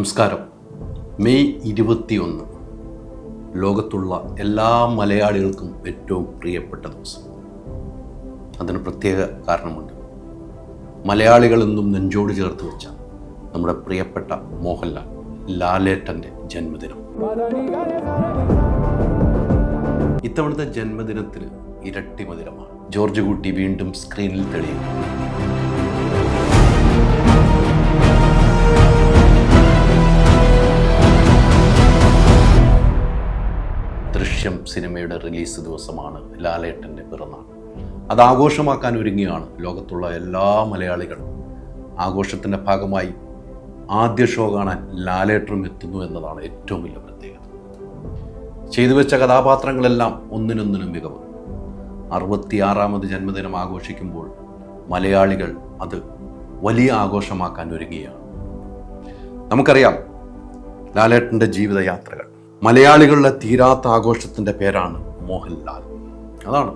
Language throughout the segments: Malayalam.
നമസ്കാരം. മെയ് 21 ലോകത്തുള്ള എല്ലാ മലയാളികൾക്കും ഏറ്റവും പ്രിയപ്പെട്ട ദിവസം. അതിന് പ്രത്യേക കാരണമുണ്ട്. മലയാളികൾ എന്നും നെഞ്ചോട് ചേർത്ത് വെച്ച നമ്മുടെ പ്രിയപ്പെട്ട മോഹൻലാൽ ലാലേട്ടൻ്റെ ജന്മദിനം. ഇത്തവണത്തെ ജന്മദിനത്തിന് ഇരട്ടി മധുരമാണ്. ജോർജ് കുട്ടി വീണ്ടും സ്ക്രീനിൽ തെളിയും. ദൃശ്യം സിനിമയുടെ റിലീസ് ദിവസമാണ് ലാലേട്ടൻ്റെ പിറന്നാൾ. അത് ആഘോഷമാക്കാൻ ഒരുങ്ങിയാണ് ലോകത്തുള്ള എല്ലാ മലയാളികളും. ആഘോഷത്തിൻ്റെ ഭാഗമായി ആദ്യ ഷോ കാണാൻ ലാലേട്ടനും എത്തുന്നു എന്നതാണ് ഏറ്റവും വലിയ പ്രത്യേകത. ചെയ്തു വെച്ച കഥാപാത്രങ്ങളെല്ലാം ഒന്നിനൊന്നിനും മികവ്. 66ാമത് ജന്മദിനം ആഘോഷിക്കുമ്പോൾ മലയാളികൾ അത് വലിയ ആഘോഷമാക്കാൻ ഒരുങ്ങിയാണ്. നമുക്കറിയാം ലാലേട്ടൻ്റെ ജീവിതയാത്രകൾ. മലയാളികളുടെ തീരാത്ത ആഘോഷത്തിൻ്റെ പേരാണ് മോഹൻലാൽ. അതാണ്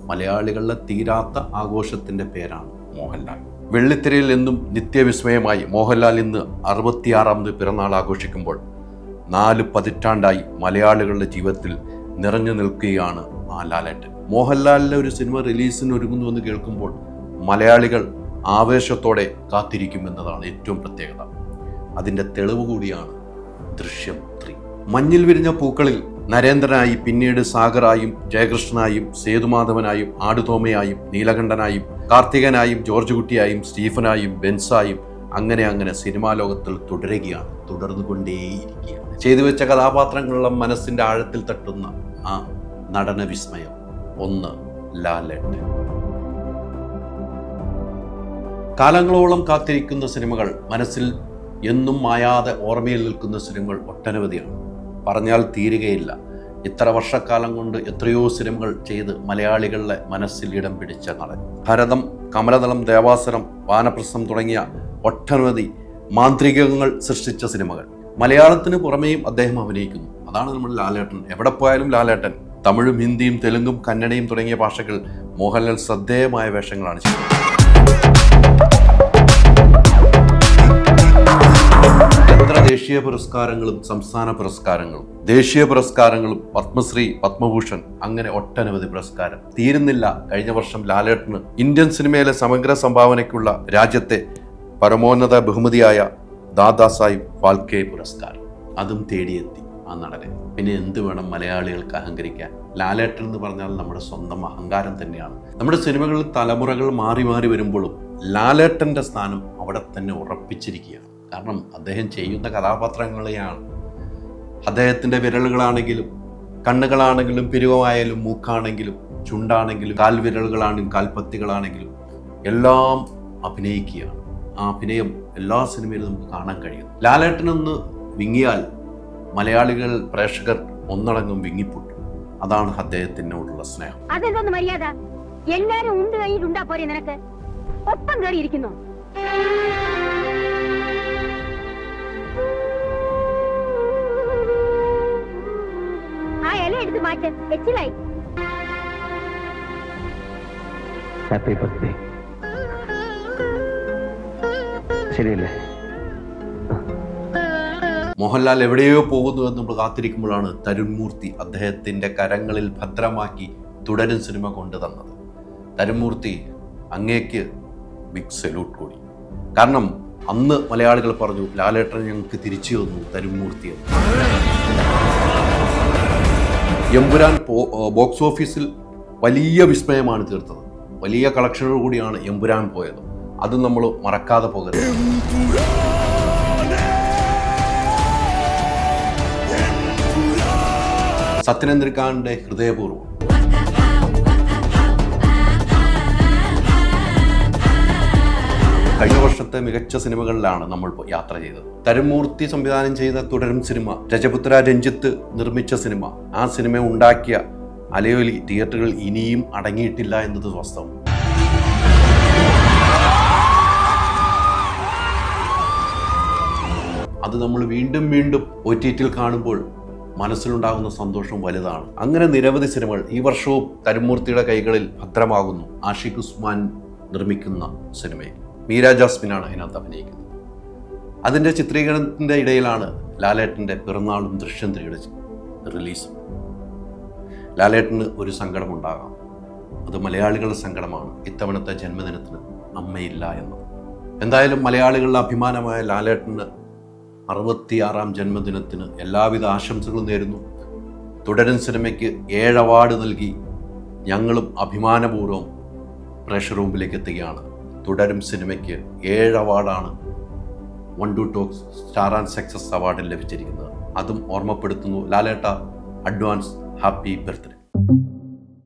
മലയാളികളുടെ തീരാത്ത ആഘോഷത്തിൻ്റെ പേരാണ് മോഹൻലാൽ. വെള്ളിത്തിരയിൽ എന്നും നിത്യവിസ്മയമായി മോഹൻലാൽ ഇന്ന് 66ാമത് പിറന്നാൾ ആഘോഷിക്കുമ്പോൾ 4 പതിറ്റാണ്ടായി മലയാളികളുടെ ജീവിതത്തിൽ നിറഞ്ഞു നിൽക്കുകയാണ് ആ ലാലേട്ടൻ. മോഹൻലാലിൻ്റെ ഒരു സിനിമ റിലീസിന് ഒരുങ്ങുന്നുവെന്ന് കേൾക്കുമ്പോൾ മലയാളികൾ ആവേശത്തോടെ കാത്തിരിക്കുമെന്നതാണ് ഏറ്റവും പ്രത്യേകത. അതിൻ്റെ തെളിവ് കൂടിയാണ് ദൃശ്യം 3. മഞ്ഞിൽ വിരിഞ്ഞ പൂക്കളിൽ നരേന്ദ്രനായി, പിന്നീട് സാഗറായും, ജയകൃഷ്ണനായും, സേതുമാധവനായും, ആടുതോമയായും, നീലകണ്ഠനായും, കാർത്തികനായും, ജോർജ് കുട്ടിയായും, സ്റ്റീഫനായും, ബെൻസായും അങ്ങനെ സിനിമാ ലോകത്തിൽ തുടരുകയാണ്, തുടർന്നുകൊണ്ടേയിരിക്കുകയാണ്. ചെയ്തു വെച്ച കഥാപാത്രങ്ങളുള്ള മനസ്സിൻ്റെ ആഴത്തിൽ തട്ടുന്ന ആ നടന വിസ്മയം ഒന്ന് ലാലേട്ടൻ. കാലങ്ങളോളം കാത്തിരിക്കുന്ന സിനിമകൾ, മനസ്സിൽ എന്നും മായാതെ ഓർമ്മയിൽ നിൽക്കുന്ന സിനിമകൾ ഒട്ടനവധിയാണ്. പറഞ്ഞാൽ തീരുകയില്ല. ഇത്ര വർഷക്കാലം കൊണ്ട് എത്രയോ സിനിമകൾ ചെയ്ത് മലയാളികളുടെ മനസ്സിൽ ഇടം പിടിച്ച നടൻ. ഭരതം, കമലദളം, ദേവാസുരം, വാനപ്രസ്ഥം തുടങ്ങിയ ഒട്ടനവധി മാന്ത്രികങ്ങൾ സൃഷ്ടിച്ച സിനിമകൾ. മലയാളത്തിന് പുറമേയും അദ്ദേഹം അഭിനയിക്കുന്നു. അതാണ് നമ്മുടെ ലാലേട്ടൻ. എവിടെ പോയാലും ലാലേട്ടൻ. തമിഴും ഹിന്ദിയും തെലുങ്കും കന്നഡയും തുടങ്ങിയ ഭാഷകൾ മോഹൻലാൽ ശ്രദ്ധേയമായ വേഷങ്ങളാണ് ചെയ്യുന്നത്. എത്ര ദേശീയ പുരസ്കാരങ്ങളും സംസ്ഥാന പുരസ്കാരങ്ങളും, ദേശീയ പുരസ്കാരങ്ങളും, പത്മശ്രീ, പത്മഭൂഷൺ, അങ്ങനെ ഒട്ടനവധി പുരസ്കാരം തീരുന്നില്ല. കഴിഞ്ഞ വർഷം ലാലേട്ടന് ഇന്ത്യൻ സിനിമയിലെ സമഗ്ര സംഭാവനയ്ക്കുള്ള രാജ്യത്തെ പരമോന്നത ബഹുമതിയായ ദാദാസാഹിബ് ഫാൽക്കെ പുരസ്കാരം, അതും തേടിയെത്തി ആ നടനെ. പിന്നെ എന്ത് വേണം മലയാളികൾക്ക് അഹങ്കരിക്കാൻ? ലാലേട്ടൻ എന്ന് പറഞ്ഞാൽ നമ്മുടെ സ്വന്തം അഹങ്കാരം തന്നെയാണ്. നമ്മുടെ സിനിമകളിൽ തലമുറകൾ മാറി മാറി വരുമ്പോഴും ലാലേട്ടൻ്റെ സ്ഥാനം അവിടെ തന്നെ ഉറപ്പിച്ചിരിക്കുകയാണ്. കാരണം അദ്ദേഹം ചെയ്യുന്ന കഥാപാത്രങ്ങളെയാണ്. അദ്ദേഹത്തിൻ്റെ വിരലുകളാണെങ്കിലും, കണ്ണുകളാണെങ്കിലും, പിരുവമായാലും, മൂക്കാണെങ്കിലും, ചുണ്ടാണെങ്കിലും, കാൽവിരലുകളാണെങ്കിലും, കാൽപ്പത്തികളാണെങ്കിലും എല്ലാം അഭിനയിക്കുകയാണ്. ആ അഭിനയം എല്ലാ സിനിമയിലും നമുക്ക് കാണാൻ കഴിയും. ലാലേട്ടനൊന്ന് വിങ്ങിയാൽ മലയാളികൾ, പ്രേക്ഷകർ ഒന്നടങ്കം വിങ്ങിപ്പൊട്ടും. അതാണ് അദ്ദേഹത്തിനോടുള്ള സ്നേഹം. അതെന്തോന്ന് മര്യാദ? എല്ലാരും ഉണ്ട് കയ്യിലുണ്ടാ പോരെ നിനക്ക്? ഒപ്പം കയറിയിരിക്കുന്നു. ആ ഇല എടുത്ത് മാറ്റ്, എച്ചിലായി. Happy birthday. ശരിയല്ലേ? മോഹൻലാൽ എവിടെയോ പോകുന്നുവെന്ന് നമ്മൾ കാത്തിരിക്കുമ്പോഴാണ് തരുൺമൂർത്തി അദ്ദേഹത്തിൻ്റെ കരങ്ങളിൽ ഭദ്രമാക്കി തുടരും സിനിമ കൊണ്ടുതന്നത്. തരുൺമൂർത്തി, അങ്ങേക്ക് ബിഗ് സല്യൂട്ട് കൂടി. കാരണം അന്ന് മലയാളികൾ പറഞ്ഞു, ലാലേട്ടൻ ഞങ്ങൾക്ക് തിരിച്ചു തന്നു തരുൺമൂർത്തി എന്ന്. എമ്പുരാൻ ബോക്സ് ഓഫീസിൽ വലിയ വിസ്മയമാണ് തീർത്തത്. വലിയ കളക്ഷനോട് കൂടിയാണ് എമ്പുരാൻ പോയത്. അത് നമ്മൾ മറക്കാതെ പോകരുത്. സത്യനന്ദിക്കാന്റെ ഹൃദയപൂർവ്വം. കഴിഞ്ഞ വർഷത്തെ മികച്ച സിനിമകളിലാണ് നമ്മൾ യാത്ര ചെയ്തത്. തരുൺമൂർത്തി സംവിധാനം ചെയ്ത തുടരും സിനിമ, രജപുത്ര രഞ്ജിത്ത് നിർമ്മിച്ച സിനിമ, ആ സിനിമ ഉണ്ടാക്കിയ അലയൊലി തിയേറ്ററുകളിൽ ഇനിയും അടങ്ങിയിട്ടില്ല എന്നത് വാസ്തവം. അത് നമ്മൾ വീണ്ടും OTTയിൽ കാണുമ്പോൾ മനസ്സിലുണ്ടാകുന്ന സന്തോഷം വലുതാണ്. അങ്ങനെ നിരവധി സിനിമകൾ ഈ വർഷവും തരുൺമൂർത്തിയുടെ കൈകളിൽ ഭദ്രമാകുന്നു. ആഷിഖ് ഉസ്മാൻ നിർമ്മിക്കുന്ന സിനിമയിൽ മീര ജാസ്മിനാണ് അതിനകത്ത് അഭിനയിക്കുന്നത്. അതിൻ്റെ ചിത്രീകരണത്തിൻ്റെ ഇടയിലാണ് ലാലേട്ടൻ്റെ പിറന്നാളും ദൃശ്യം 3യുടെ റിലീസും. ലാലേട്ടന് ഒരു സങ്കടമുണ്ടാകാം. അത് മലയാളികളുടെ സങ്കടമാണ്. ഇത്തവണത്തെ ജന്മദിനത്തിന് അമ്മയില്ല എന്നത്. എന്തായാലും മലയാളികളുടെ അഭിമാനമായ ലാലേട്ടന് 66ാം ജന്മദിനത്തിന് എല്ലാവിധ ആശംസകളും നേരുന്നു. തുടരും സിനിമയ്ക്ക് 7 അവാർഡ് നൽകി ഞങ്ങളും അഭിമാനപൂർവ്വം പ്രേക്ഷക മുമ്പിലേക്ക് എത്തുകയാണ്. തുടരും സിനിമയ്ക്ക് 7 അവാർഡാണ് വണ്ടു ടോക്സ് സ്റ്റാർ ആൻഡ് സക്സസ് അവാർഡിൽ ലഭിച്ചിരിക്കുന്നത്. അതും ഓർമ്മപ്പെടുത്തുന്നു. ലാലേട്ട, അഡ്വാൻസ് ഹാപ്പി ബർത്ത്ഡേ.